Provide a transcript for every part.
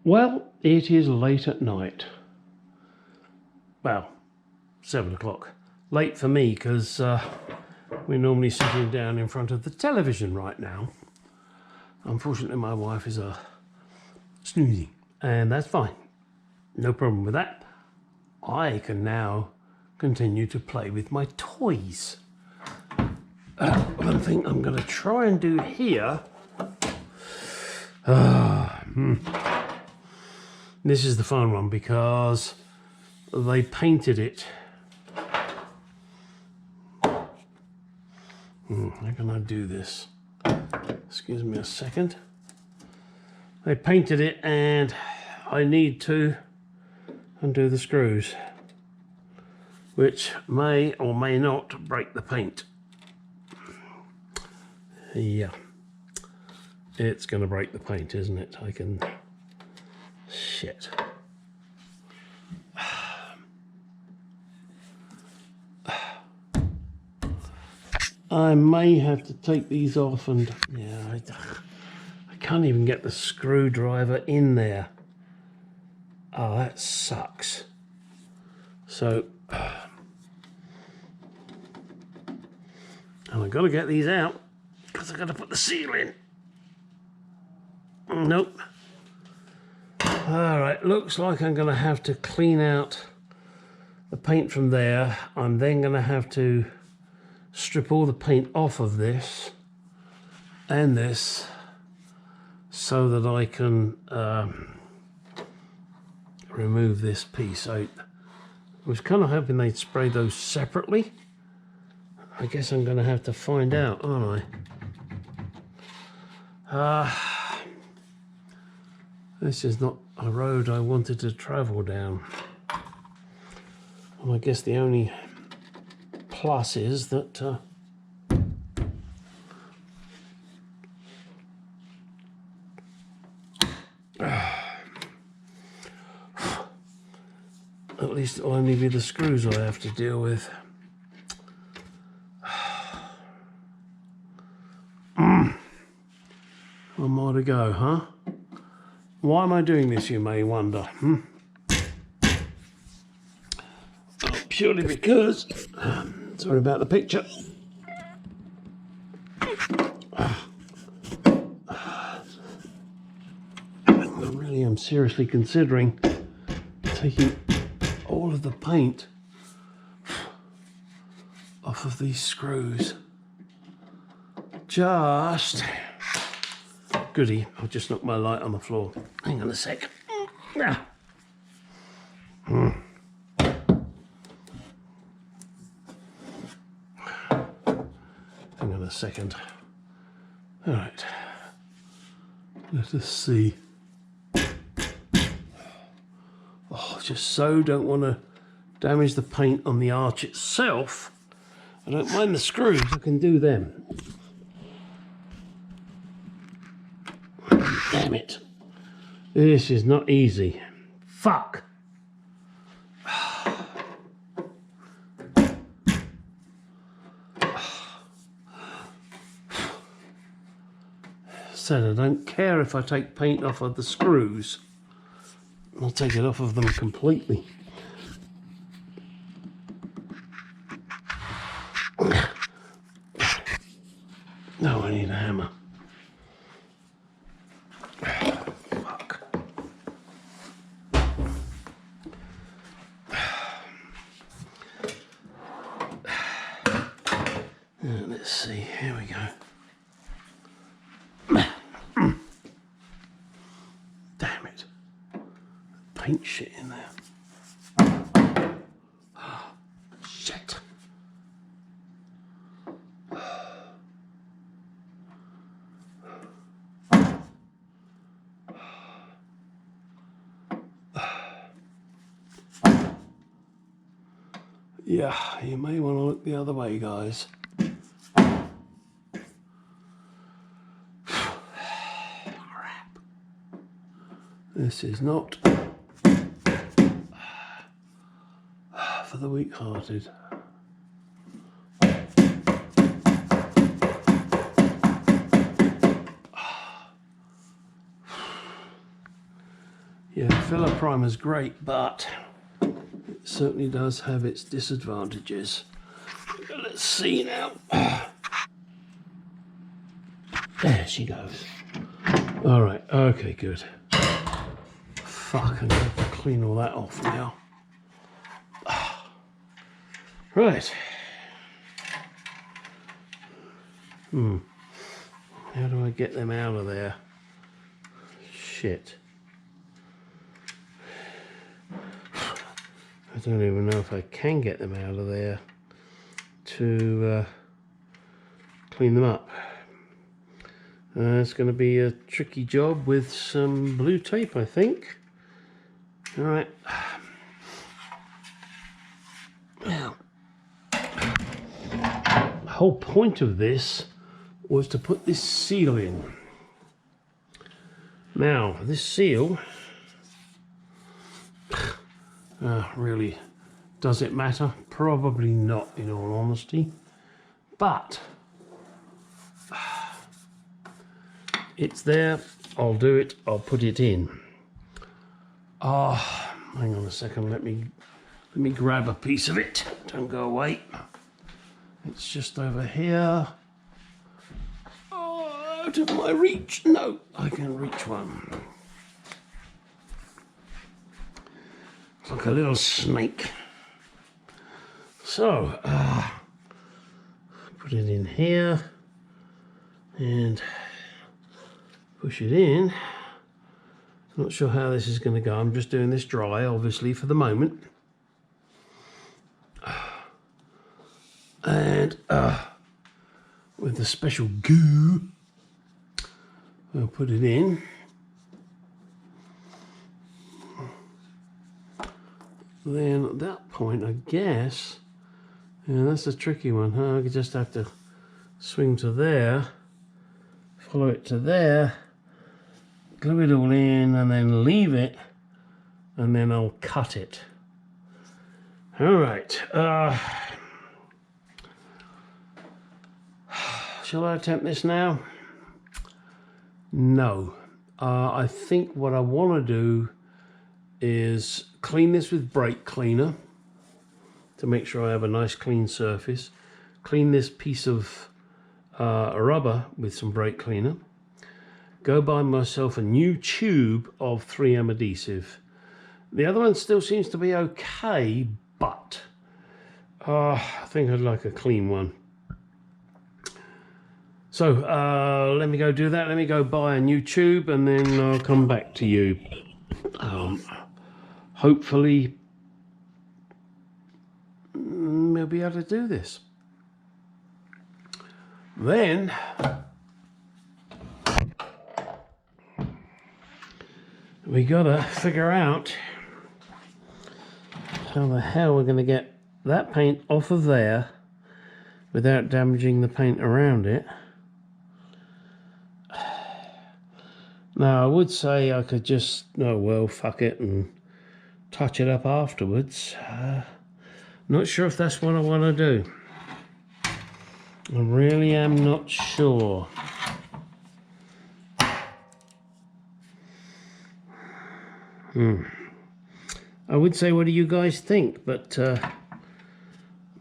Well, it is late at night. Well, 7 o'clock. Late for me because we're normally sitting down in front of the television right now. Unfortunately, my wife is snoozing, and that's fine. No problem with that. I can now continue to play with my toys. One thing I'm going to try and do here. This is the fun one because they painted it. How can I do this? Excuse me a second. They painted it and I need to undo the screws, which may or may not break the paint. Yeah, it's going to break the paint, isn't it? I can... Shit. I may have to take these off and... Yeah, I can't even get the screwdriver in there. Oh, that sucks. So... And I've got to get these out because I've got to put the seal in. Nope. Alright, looks like I'm going to have to clean out the paint from there. I'm then going to have to strip all the paint off of this and this so that I can remove this piece. I was kind of hoping they'd spray those separately. I guess I'm going to have to find out, aren't I? This is not a road I wanted to travel down. And I guess the only plus is that at least it'll only be the screws I have to deal with. One more to go, huh? Why am I doing this, you may wonder? Purely because... sorry about the picture. I really am seriously considering taking all of the paint off of these screws. Just... Goody, I've just knocked my light on the floor. Hang on a sec. Hang on a second. All right. Let us see. Oh, just so don't want to damage the paint on the arch itself. I don't mind the screws, I can do them. Damn it. This is not easy. Fuck. Said I don't care if I take paint off of the screws. I'll take it off of them completely. No, I need a hammer. Let's see, here we go. Damn it. Paint shit in there. Oh, shit. Yeah, you may want to look the other way, guys. Crap. This is not for the weak-hearted. Yeah, filler primer's great, but it certainly does have its disadvantages. Let's see now. There she goes. All right, okay, good. Fuck, I'm gonna have to clean all that off now. Right. How do I get them out of there? Shit. I don't even know if I can get them out of there to clean them up. It's going to be a tricky job with some blue tape, I think. All right. Now, the whole point of this was to put this seal in. Now, this seal, really, does it matter? Probably not, in all honesty. But it's there. I'll do it. I'll put it in. Hang on a second. Let me grab a piece of it. Don't go away. It's just over here. Oh, out of my reach. No, I can reach one. It's like a little snake. So, put it in here and push it in. Not sure how this is going to go. I'm just doing this dry, obviously, for the moment. And with the special goo, I'll put it in. Then at that point, I guess, yeah, that's a tricky one, huh? I just have to swing to there, follow it to there, glue it all in, and then leave it, and then I'll cut it. All right. Shall I attempt this now? No. I think what I want to do is clean this with brake cleaner to make sure I have a nice clean surface. Clean this piece of rubber with some brake cleaner. Go buy myself a new tube of 3M adhesive. The other one still seems to be okay, but I think I'd like a clean one. So let me go do that. Let me go buy a new tube and then I'll come back to you. Hopefully we'll be able to do this. Then we gotta figure out how the hell we're gonna get that paint off of there without damaging the paint around it. Now I would say I could just, oh well, fuck it and touch it up afterwards. Not sure if that's what I want to do. I really am not sure. I would say, what do you guys think? But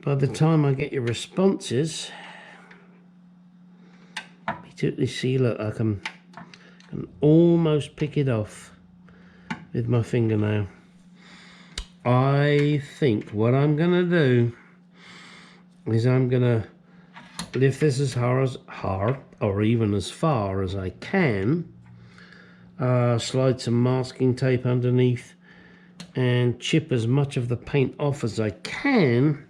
by the time I get your responses, see, look, I can almost pick it off with my fingernail. I think what I'm gonna do is I'm gonna lift this as hard or even as far as I can, slide some masking tape underneath and chip as much of the paint off as I can,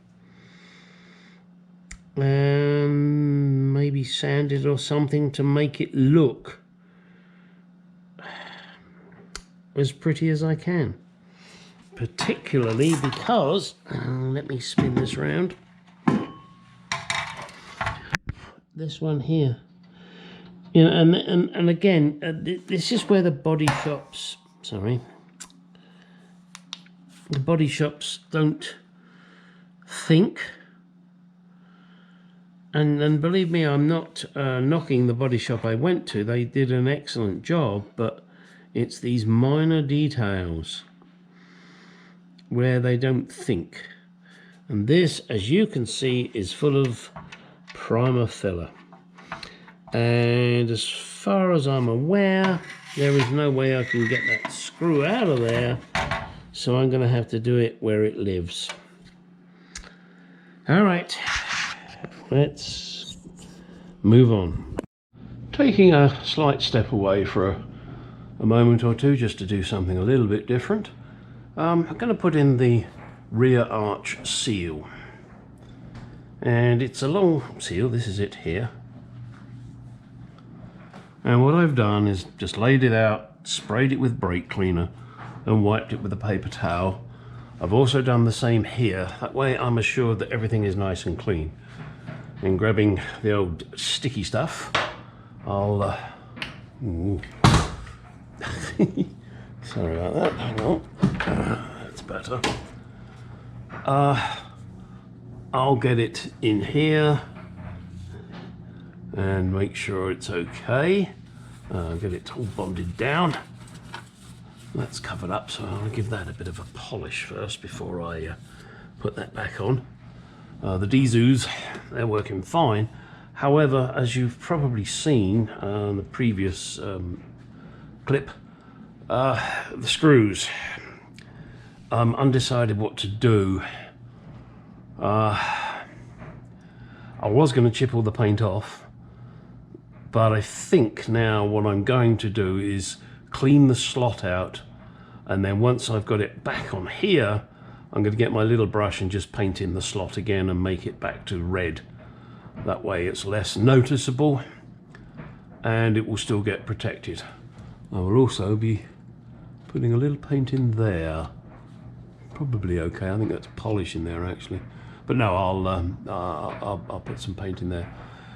and maybe sand it or something to make it look as pretty as I can. Particularly because, let me spin this round, this one here, you know, and again, this is where the body shops, the body shops don't think, and believe me, I'm not knocking the body shop I went to. They did an excellent job, but It's these minor details where they don't think. And this, as you can see, is full of primer filler. And as far as I'm aware, there is no way I can get that screw out of there, so I'm going to have to do it where it lives. All right, let's move on. Taking a slight step away for a moment or two just to do something a little bit different. I'm going to put in the rear arch seal. And it's a long seal, this is it here. And what I've done is just laid it out, sprayed it with brake cleaner and wiped it with a paper towel. I've also done the same here, that way I'm assured that everything is nice and clean. And grabbing the old sticky stuff, I'll sorry about that, hang on, that's better. I'll get it in here and make sure it's okay. Get it all bonded down. That's covered up, so I'll give that a bit of a polish first before I put that back on. The Dzoos, they're working fine. However, as you've probably seen on the previous clip, the screws, I'm undecided what to do. I was going to chip all the paint off, but I think now what I'm going to do is clean the slot out, and then once I've got it back on here, I'm going to get my little brush and just paint in the slot again and make it back to red. That way it's less noticeable and it will still get protected. I will also be putting a little paint in there. Probably okay, I think that's polish in there actually. But no, I'll put some paint in there.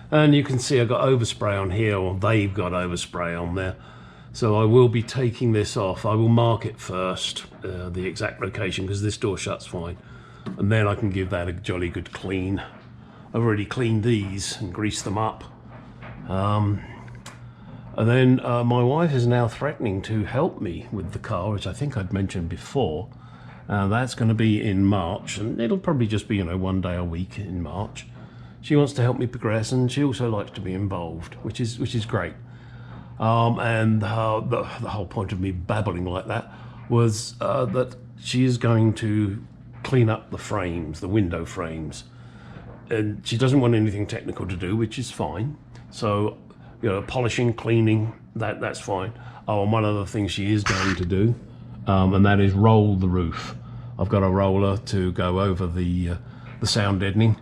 And you can see I've got overspray on here, or they've got overspray on there. So I will be taking this off. I will mark it first, the exact location, because this door shuts fine. And then I can give that a jolly good clean. I've already cleaned these and greased them up. And then my wife is now threatening to help me with the car, which I think I'd mentioned before. That's going to be in March, and it'll probably just be, you know, one day a week in March. She wants to help me progress, and she also likes to be involved, which is great. And the whole point of me babbling like that was that she is going to clean up the frames, the window frames, and she doesn't want anything technical to do, which is fine. So, you know, polishing, cleaning, that's fine. Oh, and one other thing she is going to do, and that is roll the roof. I've got a roller to go over the sound deadening,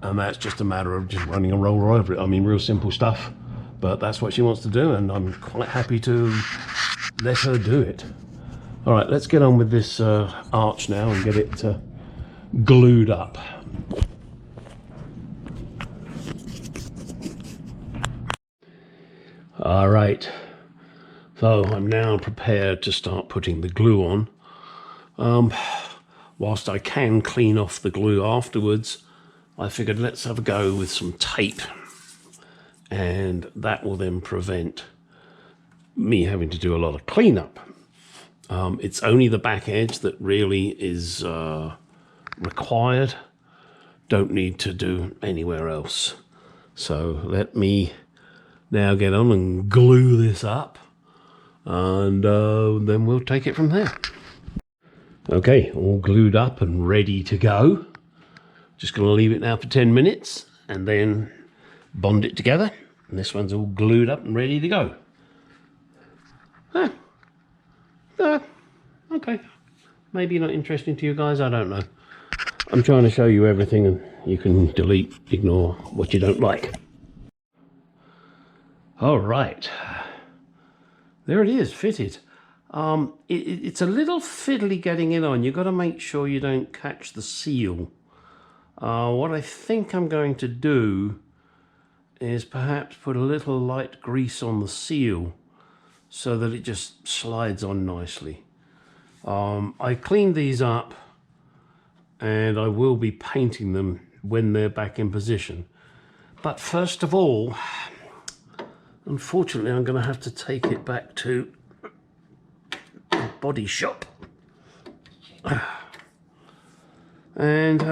and that's just a matter of just running a roller over it. I mean, real simple stuff, but that's what she wants to do, and I'm quite happy to let her do it. All right, let's get on with this arch now and get it glued up. All right, so I'm now prepared to start putting the glue on. Whilst I can clean off the glue afterwards, I figured let's have a go with some tape, and that will then prevent me having to do a lot of cleanup. It's only the back edge that really is required. Don't need to do anywhere else. So let me now get on and glue this up, and then we'll take it from there. Okay, all glued up and ready to go. Just going to leave it now for 10 minutes and then bond it together. And this one's all glued up and ready to go. Okay, maybe not interesting to you guys, I don't know. I'm trying to show you everything, and you can delete, ignore what you don't like. All right, there it is, fitted. It's a little fiddly getting it on. You've got to make sure you don't catch the seal. What I think I'm going to do is perhaps put a little light grease on the seal so that it just slides on nicely. I cleaned these up, and I will be painting them when they're back in position. But first of all, unfortunately, I'm going to have to take it back to body shop and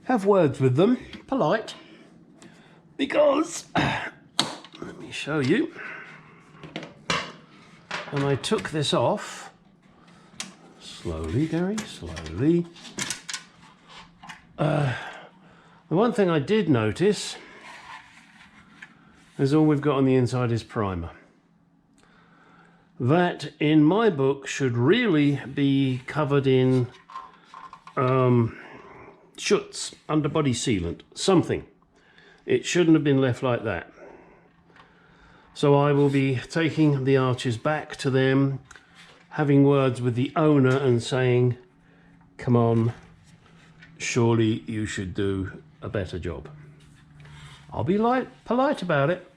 have words with them, polite, because let me show you. And I took this off slowly, Gary, slowly. The one thing I did notice is all we've got on the inside is primer. That, in my book, should really be covered in schutz, underbody sealant, something. It shouldn't have been left like that. So I will be taking the arches back to them, having words with the owner and saying, come on, surely you should do a better job. I'll be polite about it,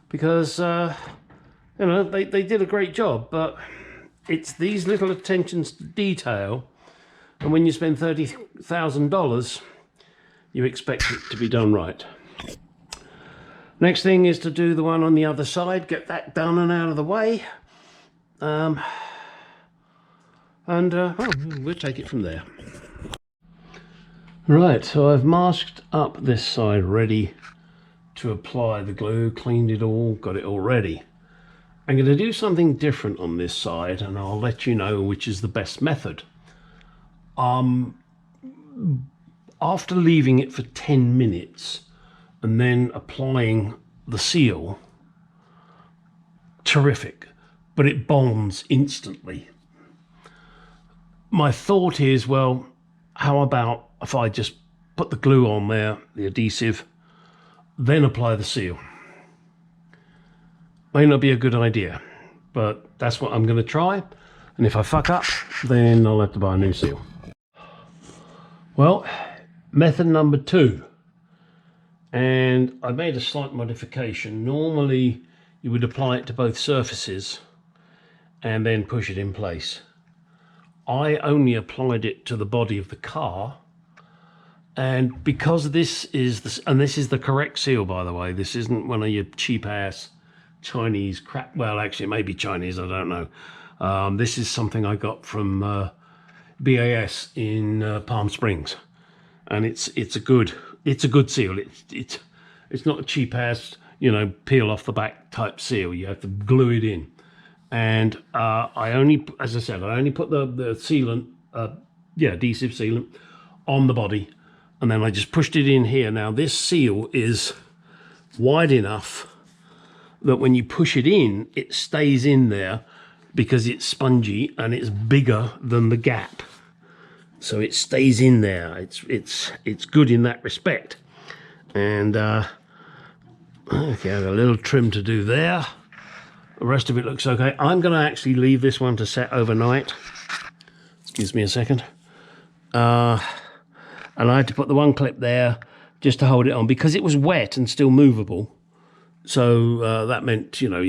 because you know, they did a great job, but it's these little attentions to detail, and when you spend $30,000, you expect it to be done right. Next thing is to do the one on the other side, get that done and out of the way, and well, we'll take it from there. Right, so I've masked up this side, ready to apply the glue, cleaned it all, got it all ready. I'm going to do something different on this side, and I'll let you know which is the best method. After leaving it for 10 minutes and then applying the seal, terrific, but it bonds instantly. My thought is, well, how about if I just put the glue on there, the adhesive, then apply the seal? May not be a good idea, but that's what I'm going to try, and if I fuck up, then I'll have to buy a new seal. Well, method number 2, and I made a slight modification. Normally you would apply it to both surfaces and then push it in place. I only applied it to the body of the car, and because this is the correct seal, by the way, this isn't one of your cheap ass Chinese crap. Well, actually it may be Chinese, I don't know. This is something I got from BAS in Palm Springs, and it's a good seal. It's not a cheap ass, you know, peel off the back type seal. You have to glue it in, and I only, as I said, I only put the sealant, adhesive sealant on the body, and then I just pushed it in here. Now this seal is wide enough that when you push it in, it stays in there because it's spongy and it's bigger than the gap, so it stays in there. It's good in that respect. And okay, I've got a little trim to do there. The rest of it looks okay. I'm going to actually leave this one to set overnight. Excuse me a second. And I had to put the one clip there just to hold it on because it was wet and still movable. So that meant, you know,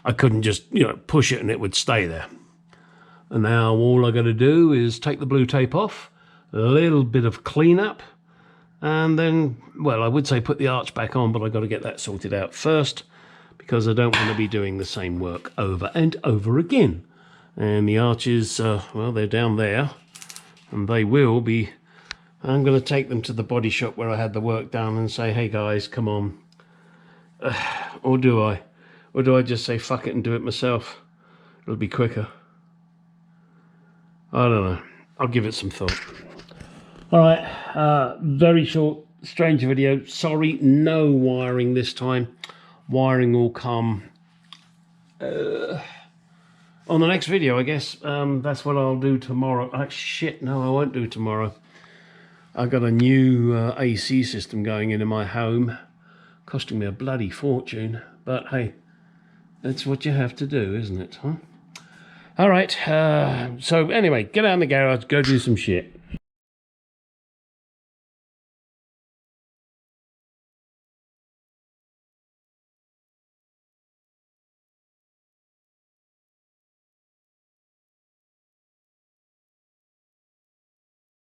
I couldn't just, you know, push it and it would stay there. And now all I got to do is take the blue tape off, a little bit of cleanup, and then, well, I would say put the arch back on, but I got to get that sorted out first because I don't want to be doing the same work over and over again. And the arches, well, they're down there, and they will be. I'm going to take them to the body shop where I had the work done and say, hey guys, come on. Or do I? Or do I just say fuck it and do it myself? It'll be quicker. I don't know. I'll give it some thought. Alright, very short, strange video. Sorry, no wiring this time. Wiring will come on the next video, I guess. That's what I'll do tomorrow. Shit, no, I won't do tomorrow. I've got a new AC system going in my home. Costing me a bloody fortune, but hey, that's what you have to do, isn't it, huh? All right, so anyway, get out in the garage, go do some shit.